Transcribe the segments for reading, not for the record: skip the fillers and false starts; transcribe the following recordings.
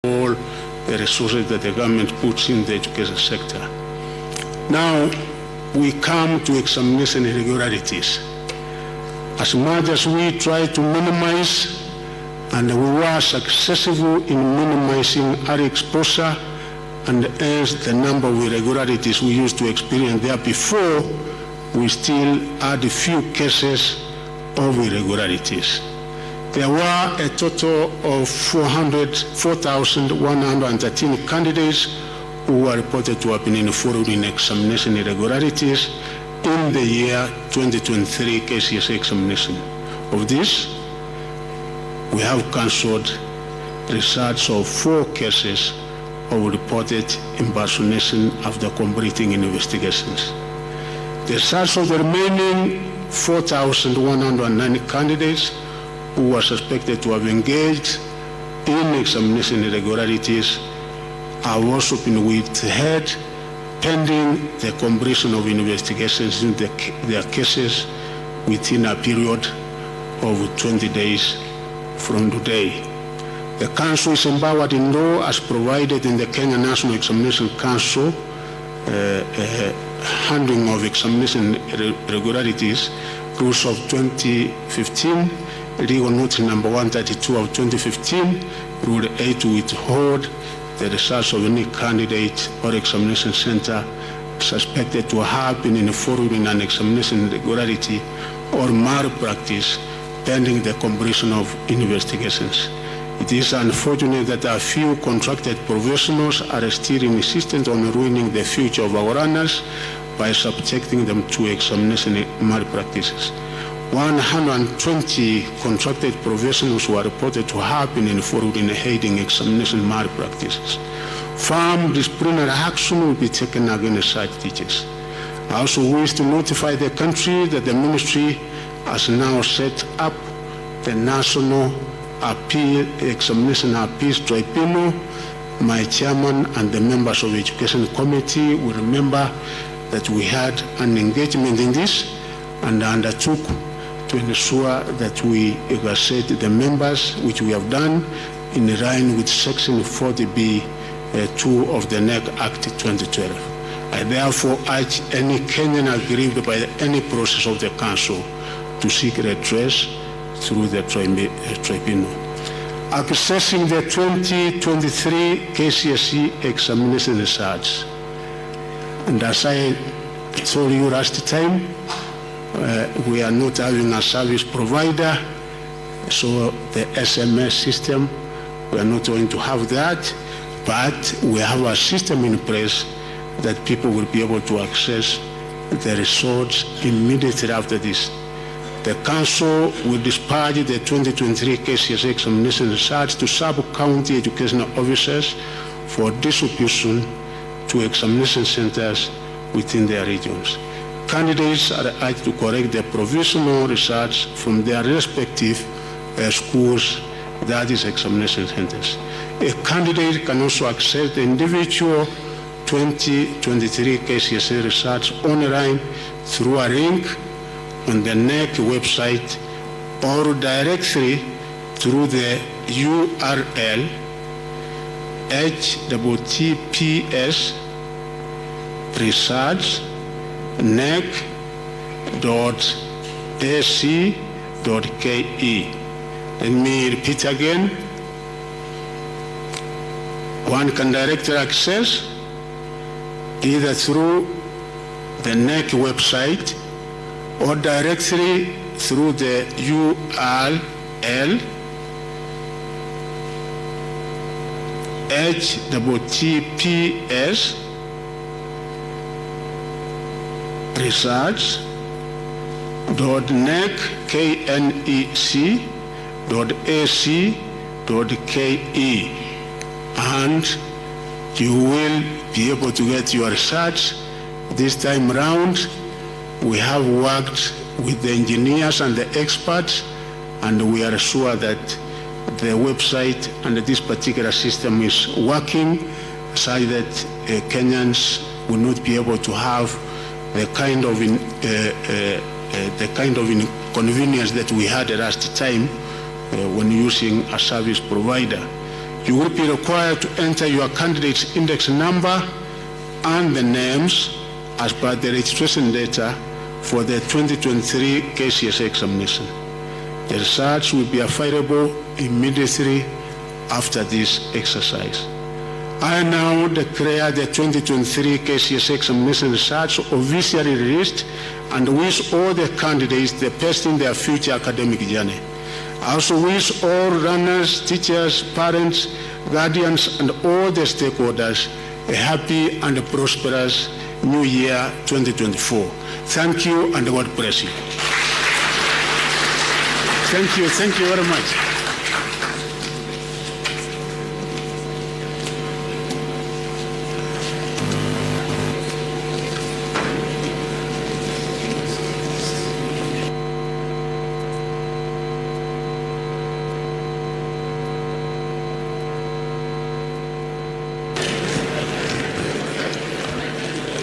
all the resources that the government puts in the education sector. Now, we come to examination irregularities. As much as we try to minimize, and we were successful in minimizing our exposure, and hence the number of irregularities we used to experience there before, we still had a few cases of irregularities. There were a total of 4,113 candidates who were reported to have been involved in examination irregularities in the year 2023 Kcse examination. Of this, we have cancelled results of 4 cases of reported impersonation after completing investigations. The results of the remaining 4,109 candidates who were suspected to have engaged in examination irregularities have also been withheld pending the completion of investigations in their cases within a period of 20 days from today. The Council is empowered in law as provided in the Kenya National Examination Council handling of examination irregularities, rules of 2015, legal notice number 132 of 2015, rule 8 to withhold the results of any candidate or examination center suspected to have been involved in an examination irregularity or malpractice pending the completion of investigations. It is unfortunate that a few contracted professionals are still insistent on ruining the future of our runners by subjecting them to examination malpractices. 120 contracted professionals were reported to have been involved in aiding examination malpractices. Firm disciplinary action will be taken against such teachers. I also wish to notify the country that the ministry has now set up the National Examination Appeals Tribunal. My chairman and the members of the Education Committee will remember that we had an engagement in this and undertook to ensure that we exercise the members, which we have done in line with Section 40B(2) of the NEC Act 2012. I therefore urge any Kenyan aggrieved by any process of the Council to seek redress through the tribunal. Accessing the 2023 Kcse examination results. And as I told you last time, we are not having a service provider, so the SMS system, we are not going to have that, but we have a system in place that people will be able to access the results immediately after this. The Council will dispatch the 2023 Kcse examination results to sub-county educational officers for distribution to examination centers within their regions. Candidates are urged to correct their provisional results from their respective schools, that is examination centers. A candidate can also access the individual 2023 Kcse results online through a link on the NEC website or directly through the URL https research.nec.ac.ke. Let me repeat again. One can directly access either through the NEC website or directly through the URL https research.nec.ac.ke, and you will be able to get your research. This time round, we have worked with the engineers and the experts, and we are sure that the website and this particular system is working such that Kenyans will not be able to have the kind of inconvenience that we had last time when using a service provider. You will be required to enter your candidate's index number and the names as per the registration data for the 2023 Kcse examination. The results will be available immediately after this exercise. I now declare the 2023 Kcse examination results officially released and wish all the candidates the best in their future academic journey. I also wish all runners, teachers, parents, guardians, and all the stakeholders a happy and prosperous New Year 2024. Thank you and God bless you. Thank you very much.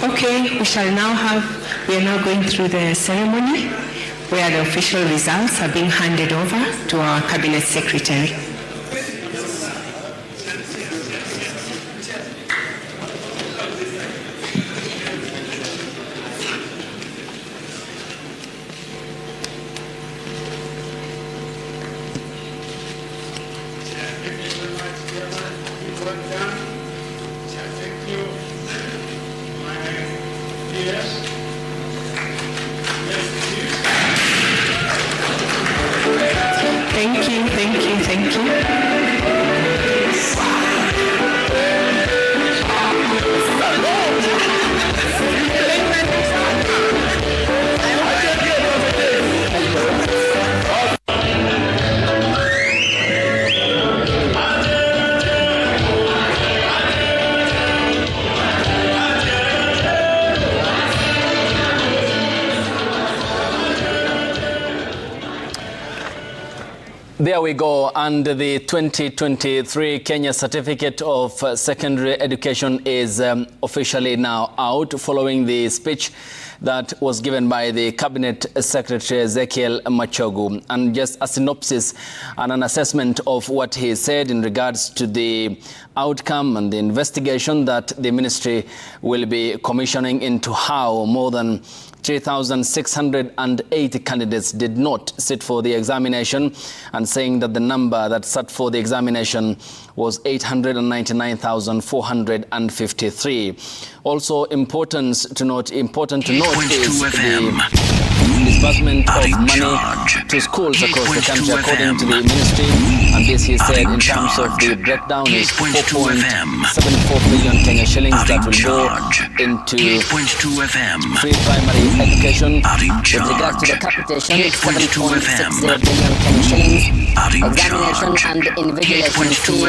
Okay, we are now going through the ceremony where the official results are being handed over to our Cabinet Secretary. Thank you. There we go, and the 2023 Kenya Certificate of Secondary Education is officially now out following the speech that was given by the Cabinet Secretary Ezekiel Machogu. And just a synopsis and an assessment of what he said in regards to the outcome and the investigation that the ministry will be commissioning into how more than 3,680 candidates did not sit for the examination, and saying that the number that sat for the examination was 899,453. Also important to note is the disbursement of money to schools across the country according to the ministry, and this, he said, in terms of the breakdown, is 4.74 billion Kenya shillings that will go into free primary education. With regards to the capitation, 7.60 billion Kenya shillings, examination and invigilation fee